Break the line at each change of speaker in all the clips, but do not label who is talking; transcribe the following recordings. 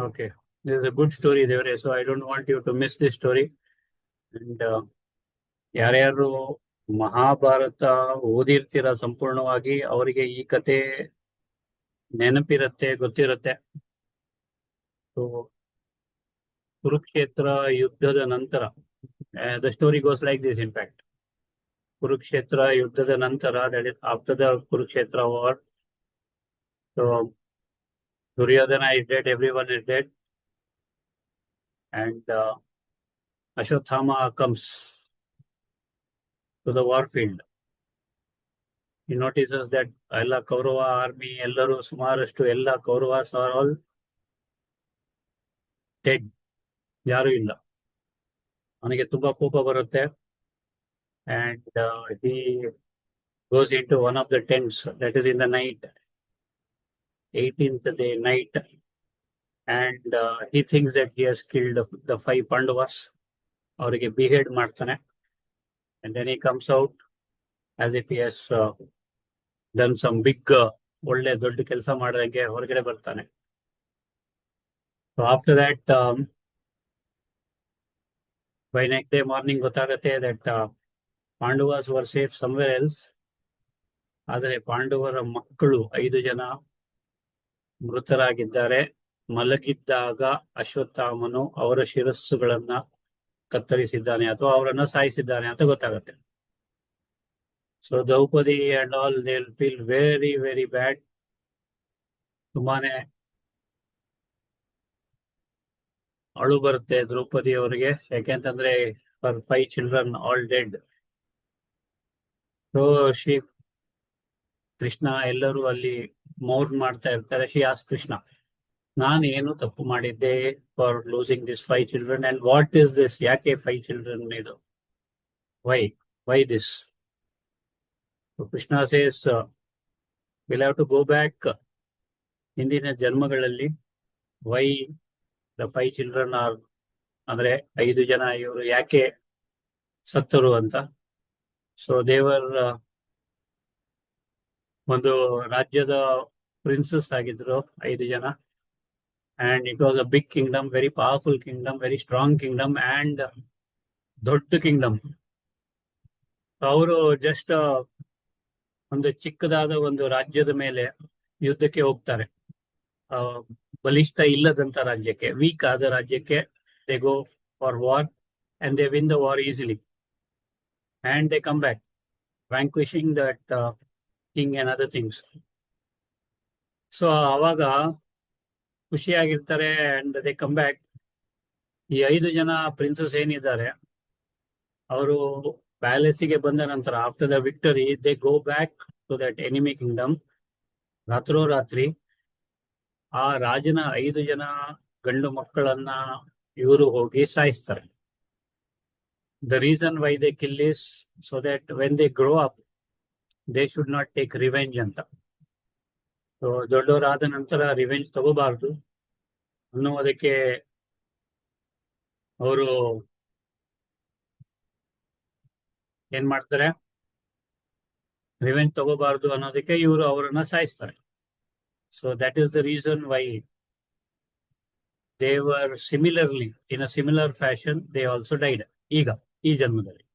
Okay. This is a good story, Devre. So I don't want you to miss this story. And ಯಾರ್ಯಾರು ಮಹಾಭಾರತ ಓದಿರ್ತೀರ ಸಂಪೂರ್ಣವಾಗಿ ಅವರಿಗೆ ಈ ಕತೆ ನೆನಪಿರತ್ತೆ, ಗೊತ್ತಿರತ್ತೆ. So Kurukshetra ಯುದ್ಧದ ನಂತರ the story goes like this in fact. Kurukshetra ಯುದ್ಧದ ನಂತರ, that is after the Kurukshetra war, so Duryodhana is dead, everyone is dead, and Ashwatthama comes to the war field. He notices that ಎಲ್ಲ ಕೌರವ ಆರ್ಮಿ ಎಲ್ಲರೂ ಸುಮಾರಷ್ಟು ಎಲ್ಲ ಕೌರವಾಸ್ ಆರ್ ಆಲ್ ಡೆಡ್, ಯಾರು ಇಲ್ಲ. ಅವನಿಗೆ ತುಂಬಾ ಕೋಪ ಬರುತ್ತೆ. And he goes into one of the tents, that is in the night, 18th day night, and he thinks that he has killed the 5 Pandavas. ಅವರಿಗೆ ಬಿಹೇಡ್ ಮಾಡ್ತಾನೆ. And then he comes out as if he has done some big ಒಳ್ಳೆ ದೊಡ್ಡ ಕೆಲಸ ಮಾಡಿದಂಗೆ ಹೊರಗಡೆ ಬರ್ತಾನೆ. So after that, by next day morning ಗೊತ್ತಾಗತ್ತೆ that Pandavas were safe somewhere else. ಆದರೆ ಪಾಂಡವರ ಮಕ್ಕಳು 5 ಜನ ಮೃತರಾಗಿದ್ದಾರೆ. ಮಲಗಿದ್ದಾಗ ಅಶ್ವತ್ಥಾಮನು ಅವರ ಶಿರಸ್ಸುಗಳನ್ನ ಕತ್ತರಿಸಿದ್ದಾನೆ ಅಥವಾ ಅವರನ್ನ ಸಾಯಿಸಿದ್ದಾನೆ ಅಂತ ಗೊತ್ತಾಗುತ್ತೆ. So Draupadi and all they feel very very bad. ತುಂಬಾನೇ ಅಳು ಬರುತ್ತೆ ದ್ರೌಪದಿ ಅವರಿಗೆ, ಯಾಕೆಂತಂದ್ರೆ for 5 children all dead. So Shri Krishna ಎಲ್ಲರೂ ಅಲ್ಲಿ ಮೌರ್ನ್ ಮಾಡ್ತಾ ಇರ್ತಾರೆ. ಶಿ ಆಸ್ ಕೃಷ್ಣ, ನಾನು ಏನು ತಪ್ಪು ಮಾಡಿದ್ದೆ for losing this 5 children and what is this, ಯಾಕೆ 5 ಚಿಲ್ಡ್ರನ್ ಇದು, why this. Krishna says will have to go back ಹಿಂದಿನ ಜನ್ಮಗಳಲ್ಲಿ, ವೈ ದ 5 ಚಿಲ್ಡ್ರನ್ ಆರ್, ಅಂದ್ರೆ 5 ಜನ ಇವರು ಯಾಕೆ ಸತ್ತರು ಅಂತ. ಸೊ ದೇವರ್ ಒಂದು ರಾಜ್ಯದ ಪ್ರಿನ್ಸಸ್ ಆಗಿದ್ರು 5 ಜನ. And it was a big kingdom, very powerful kingdom, very strong kingdom, and ದೊಡ್ಡ ಕಿಂಗ್ಡಮ್. ಅವರು ಜಸ್ಟ್ ಒಂದು ಚಿಕ್ಕದಾದ ಒಂದು ರಾಜ್ಯದ ಮೇಲೆ ಯುದ್ಧಕ್ಕೆ ಹೋಗ್ತಾರೆ. ಬಲಿಷ್ಠ ಇಲ್ಲದಂತ ರಾಜ್ಯಕ್ಕೆ, ವೀಕ್ ಆದ ರಾಜ್ಯಕ್ಕೆ they go for war and they win the war easily and they come back vanquishing that king and other things. So ಅವಾಗ ಖುಷಿಯಾಗಿರ್ತಾರೆ ಅಂಡ್ ದೇ ಕಮ್ ಬ್ಯಾಕ್. ಈ 5 ಜನ ಪ್ರಿನ್ಸಸ್ ಏನಿದ್ದಾರೆ ಅವರು ಪ್ಯಾಲೇಸಿಗೆ ಬಂದ ನಂತರ, after the victory, they go back to that enemy kingdom. ರಾತ್ರೋರಾತ್ರಿ ಆ ರಾಜನ 5 ಜನ ಗಂಡು ಮಕ್ಕಳನ್ನ ಇವರು ಹೋಗಿ ಸಾಯಿಸ್ತಾರೆ. The reason why they kill is so that when they grow up they should not take revenge ಅಂತ. ಸೊ ದೊಡ್ಡವರಾದ ನಂತರ ರಿವೆಂಜ್ ತಗೋಬಾರ್ದು ಅನ್ನುವುದಕ್ಕೆ ಅವರು ಏನ್ ಮಾಡ್ತಾರೆ, ರಿವೆಂಜ್ ತಗೋಬಾರ್ದು ಅನ್ನೋದಕ್ಕೆ ಇವರು ಅವರನ್ನ ಸಾಯಿಸ್ತಾರೆ. So that is the reason why they were similarly, in a similar fashion they also died. ಈಗ ಈ ಜನ್ಮದಲ್ಲಿ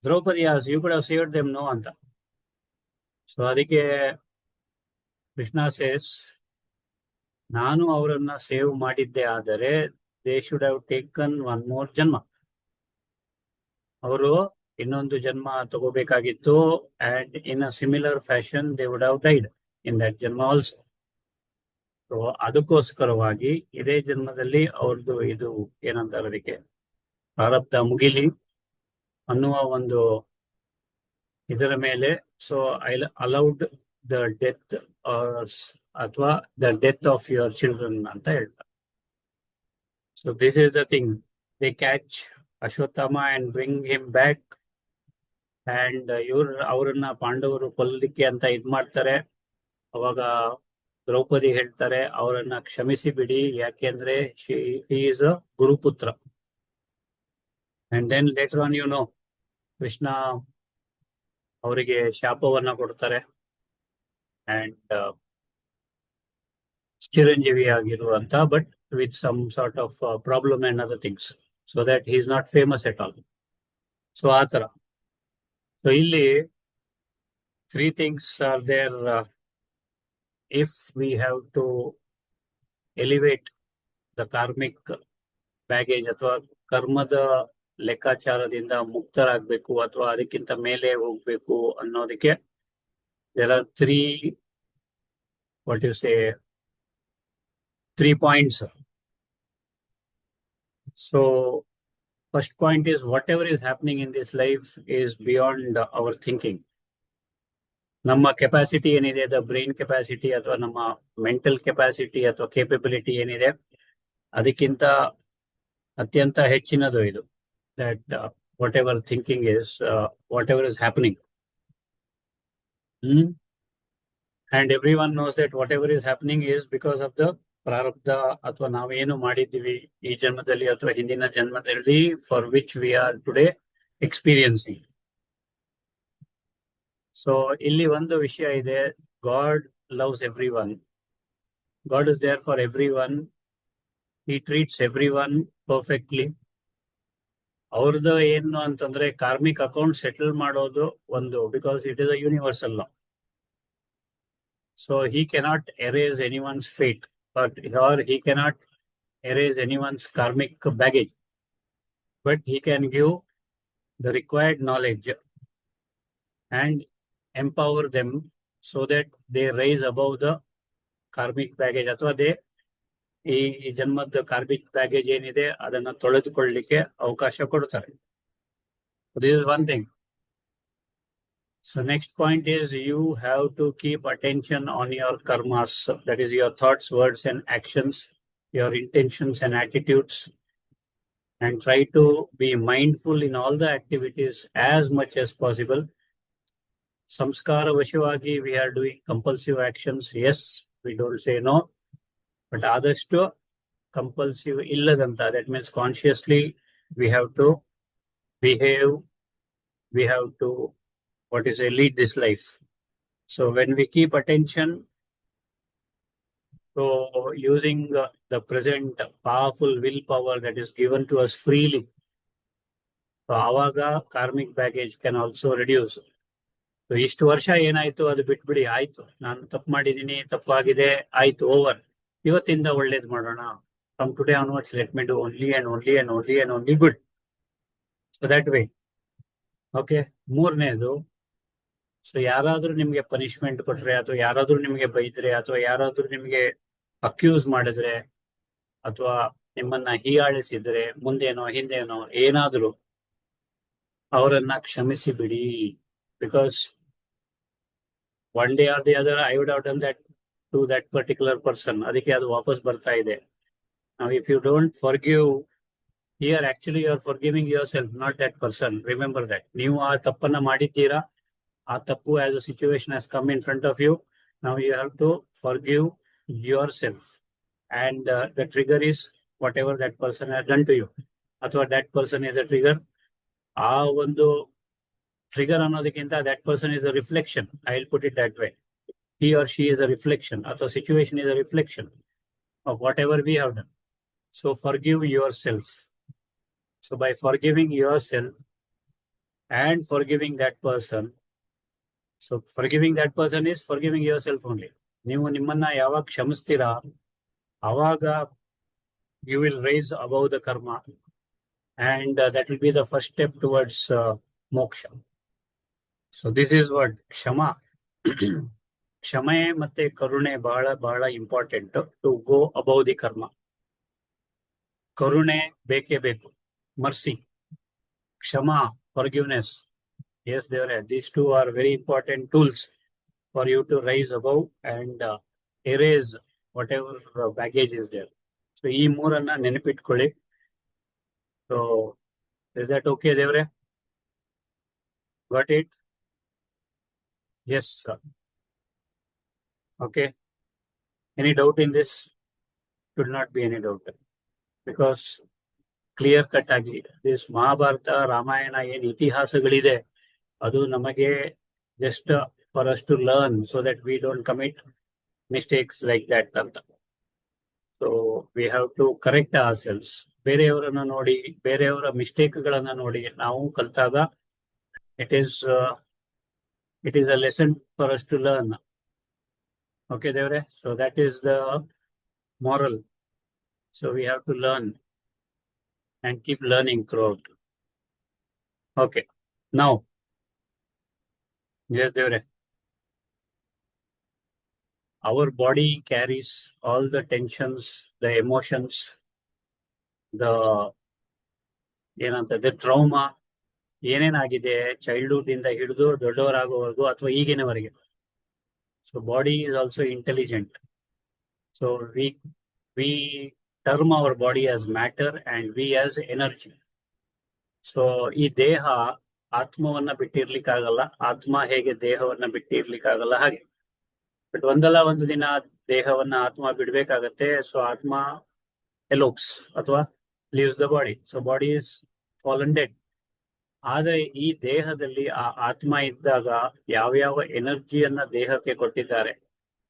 Draupadi as you could have saved them no ಅಂತ. ಸೊ ಅದಕ್ಕೆ ಕೃಷ್ಣ ಸೇಸ್, ನಾನು ಅವರನ್ನ ಸೇವ್ ಮಾಡಿದ್ದೆ ಆದರೆ they should have taken 1 more ಜನ್ಮ, ಅವರು ಇನ್ನೊಂದು ಜನ್ಮ ತಗೋಬೇಕಾಗಿತ್ತು. And in a similar fashion they would have died in that ಜನ್ಮ ಆಲ್ಸೋ. ಸೊ ಅದಕ್ಕೋಸ್ಕರವಾಗಿ ಇದೇ ಜನ್ಮದಲ್ಲಿ ಅವ್ರದ್ದು ಇದು ಏನಂತಾರೆ ಅದಕ್ಕೆ, ಪ್ರಾರಬ್ಧ ಮುಗಿಲಿ ಅನ್ನುವ ಒಂದು ಇದರ ಮೇಲೆ, so I allowed the death ಅಥವಾ the death of your children ಅಂತ ಹೇಳ್ತಾರೆ. So this is the thing, they catch Ashwatthama and bring him back. And ಅವರನ್ನ ಪಾಂಡವರು ಕೊಲ್ಲಲಿಕ್ಕೆ ಅಂತ ಇದ್ ಮಾಡ್ತಾರೆ. ಅವಾಗ ದ್ರೌಪದಿ ಹೇಳ್ತಾರೆ, ಅವರನ್ನ ಕ್ಷಮಿಸಿ ಬಿಡಿ, ಯಾಕೆಂದ್ರೆ ಹಿ ಈಸ್ ಅ ಗುರುಪುತ್ರ. And then later on you know, Krishna ಅವರಿಗೆ ಶಾಪವನ್ನ ಕೊಡ್ತಾರೆ. ಅಂಡ್ ಚಿರಂಜೀವಿ ಆಗಿರುವಂತ, but with some sort of problem and other things, so that he is not famous at all. So ಆ ತರ. ಸೊ ಇಲ್ಲಿ three things are there. If we have to elevate the karmic baggage ಅಥವಾ ಕರ್ಮದ ಲೆಕ್ಕಾಚಾರದಿಂದ ಮುಕ್ತರಾಗಬೇಕು ಅಥವಾ ಅದಕ್ಕಿಂತ ಮೇಲೆ ಹೋಗ್ಬೇಕು ಅನ್ನೋದಕ್ಕೆ there are three, what you say, 3 points. So first point is whatever is happening in this life is beyond our thinking. ನಮ್ಮ ಕೆಪಾಸಿಟಿ ಏನಿದೆ, ದ ಬ್ರೈನ್ ಕೆಪಾಸಿಟಿ ಅಥವಾ ನಮ್ಮ ಮೆಂಟಲ್ ಕೆಪಾಸಿಟಿ ಅಥವಾ ಕೇಪಬಿಲಿಟಿ ಏನಿದೆ, ಅದಕ್ಕಿಂತ ಅತ್ಯಂತ ಹೆಚ್ಚಿನದು ಇದು. That whatever thinking is, whatever is happening. And everyone knows that whatever is happening is because of the ಪ್ರಾರಬ್ಧ ಅಥವಾ ನಾವೇನು ಮಾಡಿದ್ದೀವಿ ಈ ಜನ್ಮದಲ್ಲಿ ಅಥವಾ ಹಿಂದಿನ ಜನ್ಮದಲ್ಲಿ, for which we are today experiencing. So ಇಲ್ಲಿ ಒಂದು ವಿಷಯ ಇದೆ, God loves everyone. God is there for everyone. He treats everyone perfectly. ಅವ್ರದ್ದು ಏನು ಅಂತಂದ್ರೆ ಕಾರ್ಮಿಕ್ ಅಕೌಂಟ್ ಸೆಟಲ್ ಮಾಡೋದು ಒಂದು, because it is a universal law. So he cannot erase anyone's fate, but or he cannot erase anyone's karmic baggage, but he can give the required knowledge and empower them so that they rise above the karmic baggage, ಅಥವಾ they ಈ ಜನ್ಮದ karmic baggage ಏನಿದೆ ಅದನ್ನ ತೊಳೆದುಕೊಳ್ಳಲಿಕ್ಕೆ ಅವಕಾಶ ಕೊಡ್ತಾರೆ. This is one thing. So next point is you have to keep attention on your karmas, that is your thoughts, words and actions, your intentions and attitudes, and try to be mindful in all the activities as much as possible. Samskara vashivagi we are doing compulsive actions. Yes, we don't say no, but adashtu compulsive illadanta, that means consciously we have to behave, we have to lead this life. So when we keep attention, so using the present powerful willpower that is given to us freely, so avaga karmic baggage can also reduce. So ಇಷ್ಟು ವರ್ಷ ಏನಾಯ್ತು ಅದು ಬಿಟ್ಬಿಡಿ, ಆಯ್ತು ನಾನು ತಪ್ಪು ಮಾಡಿದೀನಿ, ತಪ್ಪಾಗಿದೆ, ಆಯ್ತು, ಓವರ್. ಇವತ್ತಿಂದ ಒಳ್ಳೇದು ಮಾಡೋಣ. From today onwards let me do only and only and only and only good. So that way. Okay. ಮೂರನೇದು, ಸೊ ಯಾರಾದ್ರೂ ನಿಮ್ಗೆ ಪನಿಷ್ಮೆಂಟ್ ಕೊಟ್ರೆ ಅಥವಾ ಯಾರಾದ್ರೂ ನಿಮ್ಗೆ ಬೈದ್ರೆ ಅಥವಾ ಯಾರಾದ್ರೂ ನಿಮ್ಗೆ ಅಕ್ಯೂಸ್ ಮಾಡಿದ್ರೆ ಅಥವಾ ನಿಮ್ಮನ್ನ ಹೀಯಾಳಿಸಿದ್ರೆ, ಮುಂದೇನೋ ಹಿಂದೇನೋ ಏನಾದ್ರೂ, ಅವರನ್ನ ಕ್ಷಮಿಸಿ ಬಿಡಿ. Because one day or the other I would have done that to that particular person. ಅದಕ್ಕೆ ಅದು ವಾಪಸ್ ಬರ್ತಾ ಇದೆ. Now if you don't forgive, here actually you are forgiving yourself, not that person. Remember that. ನೀವು ಆ ತಪ್ಪನ್ನ ಮಾಡಿದ್ದೀರಾ, ಆ ತಪ್ಪು as a situation has come in front of you. Now you have to forgive yourself, and the trigger is whatever that person has done to you, ಅಥವಾ that person is a trigger. ಆ ಒಂದು trigger ಅನ್ನೋದಕ್ಕಿಂತ that person is a reflection. I will put it that way. He or she is a reflection, ಅಥವಾ situation is a reflection of whatever we have done. So forgive yourself. So by forgiving yourself and forgiving that person, so forgiving that person is forgiving yourself only. ನೀವು ನಿಮ್ಮನ್ನ ಯಾವಾಗ ಕ್ಷಮಿಸ್ತೀರಾ ಆವಾಗ you will rise above the karma, and that will be the first step towards moksha. So this is what ಕ್ಷಮಾ. ಕ್ಷಮೆ ಮತ್ತೆ ಕರುಣೆ ಬಹಳ ಬಹಳ important to go above the karma. ಕರುಣೆ ಬೇಕೇ ಬೇಕು, ಮರ್ಸಿ. ಕ್ಷಮಾ, forgiveness. Yes, these two are very important tools for you to rise above and erase whatever baggage is there. So ಈ ಮೂರನ್ನ ನೆನಪಿಟ್ಕೊಳ್ಳಿ. So is that okay, Devre? Got it? Yes, sir. Okay. Any doubt in this? Should not be any doubt, because clear cut ಆಗಿ this Mahabharata, Ramayana ಏನ್ ಇತಿಹಾಸಗಳಿದೆ ಅದು ನಮಗೆ just for us to learn, so that we don't commit mistakes like that ಅಂತ. So we have to correct ourselves. ಬೇರೆಯವರನ್ನ ನೋಡಿ, ಬೇರೆಯವರ ಮಿಸ್ಟೇಕ್ಗಳನ್ನ ನೋಡಿ ನಾವು ಕಲ್ತಾಗ it is a lesson for us to learn. Okay, Devre? So that is the moral. So we have to learn and keep learning throughout. Okay. Now, yes, Devre. Our body carries all the tensions, the emotions, the ಏನಂತಂದ್ರೆ trauma, ಏನೇನಾಗಿದೆ childhood ಇಂದ ಹಿಡಿದು ದೊಡ್ಡವರಾಗುವವರೆಗೂ ಅಥವಾ ಈಗಿನವರೆಗೆ. So body is also intelligent. So we term our body as matter and we as energy. So ಈ ದೇಹ ಆತ್ಮವನ್ನ ಬಿಟ್ಟಿರ್ಲಿಕ್ಕಾಗಲ್ಲ, ಆತ್ಮ ಹೇಗೆ ದೇಹವನ್ನ ಬಿಟ್ಟಿರ್ಲಿಕ್ಕಾಗಲ್ಲ ಹಾಗೆ. ಬಟ್ ಒಂದಲ್ಲ ಒಂದು ದಿನ ದೇಹವನ್ನ ಆತ್ಮ ಬಿಡ್ಬೇಕಾಗತ್ತೆ. ಸೊ ಆತ್ಮ ಎಲೋಪ್ಸ್ ಅಥವಾ leaves the body. So body is fallen dead. ಆದ್ರೆ ಈ ದೇಹದಲ್ಲಿ ಆ ಆತ್ಮ ಇದ್ದಾಗ ಯಾವ್ಯಾವ ಎನರ್ಜಿಯನ್ನ ದೇಹಕ್ಕೆ ಕೊಟ್ಟಿದ್ದಾರೆ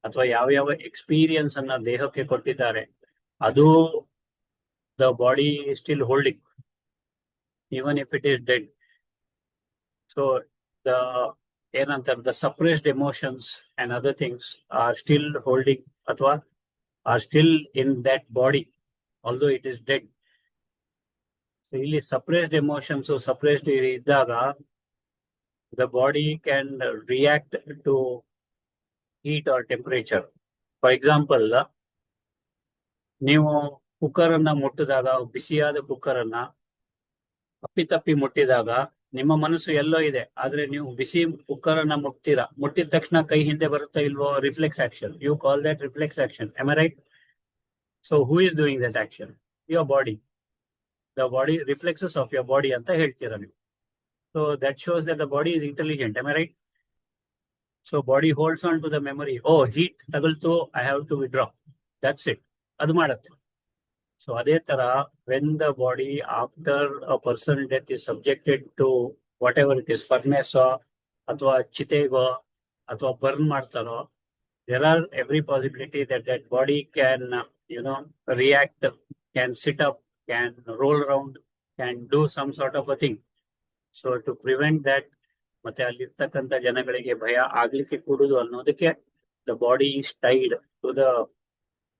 ಅಥವಾ ಯಾವ್ಯಾವ ಎಕ್ಸ್ಪೀರಿಯನ್ಸ್ ಅನ್ನ ದೇಹಕ್ಕೆ ಕೊಟ್ಟಿದ್ದಾರೆ, ಅದು the body still holding even if it is dead. So the ಏನಂತಾರೆ, the suppressed emotions and other things are still holding ಅಥವಾ are still in that body although it is dead. So ಇಲ್ಲಿ suppressed emotions suppressed ಇದ್ದಾಗ the body can react to heat or temperature. For example, ನೀವು cooker ಅನ್ನ ಮುಟ್ಟಿದಾಗ, ಬಿಸಿಯಾದ cooker ಅನ್ನ ಅಪ್ಪಿತಪ್ಪಿ ಮುಟ್ಟಿದಾಗ ನಿಮ್ಮ ಮನಸ್ಸು ಎಲ್ಲೋ ಇದೆ, ಆದ್ರೆ ನೀವು ಬಿಸಿ ಕುಕ್ಕರ್ ಅನ್ನ ಮುಟ್ತೀರಾ. ಮುಟ್ಟಿದ ತಕ್ಷಣ ಕೈ ಹಿಂದೆ ಬರುತ್ತಾ ಇಲ್ವೋ? Reflex action. You call that reflex action. Am I right? So who is doing that action? Your body. The body reflexes of your body ಅಂತ ಹೇಳ್ತೀರಾ ನೀವು. So that shows that the body is intelligent. Am I right? So body holds on to the memory. ಓ, heat ತಗಲ್ತು, I have to withdraw. That's it. ಅದು ಮಾಡುತ್ತೆ. So ಅದೇ ತರ when the body after a person death is subjected to whatever it is, furnace ಅಥವಾ ಚಿತೆಗೋ ಅಥವಾ burn ಮಾಡ್ತಾರೋ, there are every possibility that that body can react, can sit up, can roll around, can do some sort of a thing. So to prevent that, ಮತ್ತೆ ಅಲ್ಲಿರ್ತಕ್ಕಂಥ ಜನಗಳಿಗೆ ಭಯ ಆಗ್ಲಿಕ್ಕೆ ಕೂಡುದು ಅನ್ನೋದಕ್ಕೆ the body is tied to the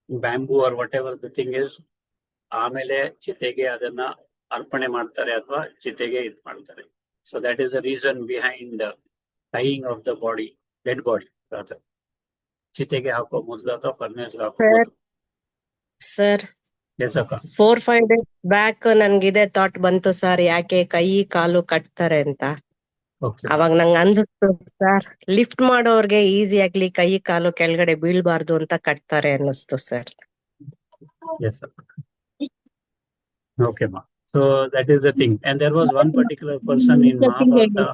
bamboo or whatever the thing is. ಆಮೇಲೆ ಚಿತೆಗೆ ಅದನ್ನ ಅರ್ಪಣೆ ಮಾಡ್ತಾರೆ ಅಥವಾ ಚಿತೆಗೆ ಇದು ಮಾಡ್ತಾರೆ. So that is the reason behind tying of the body, dead body ಚಿತೆಗೆ ಹಾಕೋ ಮೊದಲು ಅಥವಾ ಫರ್ನೇಸ್ ಹಾಕೋಬಹುದು.
ಸರ್,
ಎಸ್ ಅಕ್ಕ.
4-5 days ಬ್ಯಾಕ್ ನನ್ಗಿದೆ ಥಾಟ್ ಬಂತು ಸರ್, ಯಾಕೆ ಕೈ ಕಾಲು ಕಟ್ತಾರೆ ಅಂತ. ಅವಾಗ ನಂಗೆ ಅನ್ಸುತ್ತೆ ಸರ್, ಲಿಫ್ಟ್ ಮಾಡೋರ್ಗೆ ಈಸಿ ಆಗ್ಲಿ ಕೈ ಕಾಲು ಕೆಳಗಡೆ ಬೀಳ್ಬಾರ್ದು ಅಂತ ಕಟ್ತಾರೆ ಅನ್ನಿಸ್ತು ಸರ್.
ಎಸ್ ಅಕ್ಕ. Okay, ma. So that is the thing. And there was one particular person in Mahabharata.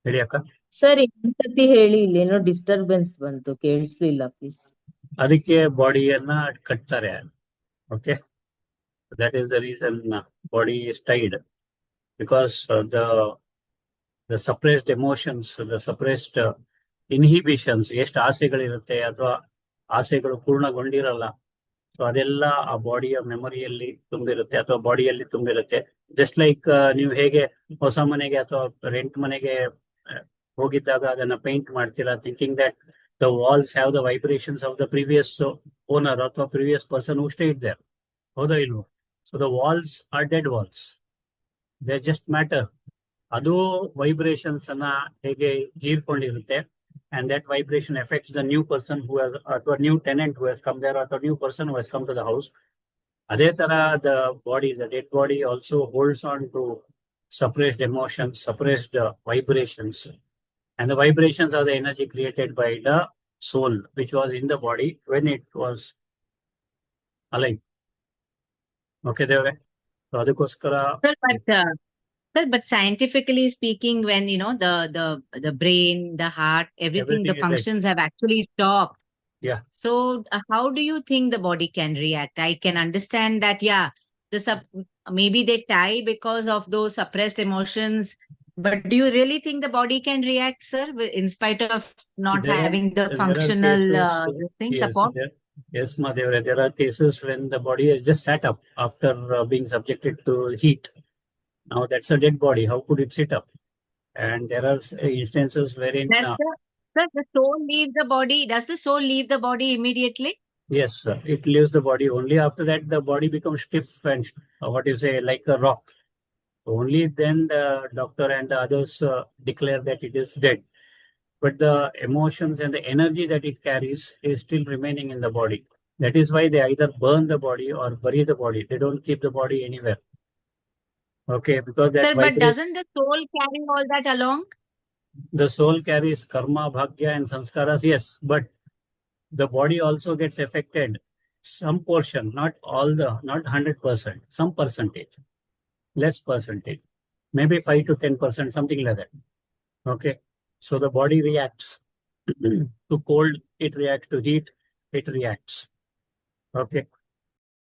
ಹೇಳಿ ಅಕ್ಕ.
ಸರ್, ಇನ್ನೊಂದ್ಸತಿ ಹೇಳಿ, ಇಲ್ಲೇನೋ ಡಿಸ್ಟರ್ಬೆನ್ಸ್ ಬಂತು, ಕೇಳಿಸ್ಲಿಲ್ಲ ಪ್ಲೀಸ್.
ಅದಕ್ಕೆ ಬಾಡಿಯನ್ನ ಕಟ್ತಾರೆ. Okay, that is the reason body is tied, because the suppressed emotions, the suppressed inhibitions, ಎಷ್ಟು ಆಸೆಗಳಿರುತ್ತೆ ಅಥವಾ ಆಸೆಗಳು ಪೂರ್ಣಗೊಂಡಿರಲ್ಲ, ಸೊ ಅದೆಲ್ಲ ಆ ಬಾಡಿಯ ಮೆಮೊರಿಯಲ್ಲಿ ತುಂಬಿರುತ್ತೆ ಅಥವಾ ಬಾಡಿಯಲ್ಲಿ ತುಂಬಿರುತ್ತೆ. ಜಸ್ಟ್ ಲೈಕ್ ನೀವು ಹೇಗೆ ಹೊಸ ಮನೆಗೆ ಅಥವಾ ರೆಂಟ್ ಮನೆಗೆ ಹೋಗಿದ್ದಾಗ ಅದನ್ನ ಪೇಂಟ್ ಮಾಡ್ತೀರಾ, thinking that the walls have the vibrations of the previous owner ಅಥವಾ previous person who stayed there. ಹೌದಾ ಇಲ್ವೋ? So the walls are dead walls, they just matter. ಅದು ವೈಬ್ರೇಷನ್ಸ್ ಅನ್ನ ಹೇಗೆ ಹೀರ್ಕೊಂಡಿರುತ್ತೆ, and that vibration affects the new person who has, or new tenant who has come there, or the new person who has come to the house. Adhe tara the body, the dead body also holds on to suppressed emotions, suppressed vibrations, and the vibrations are the energy created by the soul which was in the body when it was alive. Okay, Devre? So adukoskara.
Sir, but scientifically speaking, when the brain, the heart, everything the functions have actually stopped.
Yeah.
So how do you think the body can react? I can understand that, yeah, maybe they tie because of those suppressed emotions, but do you really think the body can react, sir, in spite of not having the functional
yes,
support?
Yes, Madhevra, there are cases when the body has just sat up after being subjected to heat. Now that's a dead body. How could it sit up? And there are instances wherein,
Does the soul leave the body? Does the soul leave the body immediately?
yes, it leaves the body. Only after that the body becomes stiff and what you say, like a rock. Only then the doctor and the others declare that it is dead. But the emotions and the energy that it carries is still remaining in the body. That is why they either burn the body or bury the body. They don't keep the body anywhere. Okay, because that
Sir, but doesn't the soul carry all that along?
the soul carries karma, bhagya, and sanskaras, yes, but the body also gets affected. Some portion, not 100%, some percentage, less percentage, maybe 5 to 10%, something like that. Okay, so the body reacts to cold, it reacts to heat, it reacts. Okay,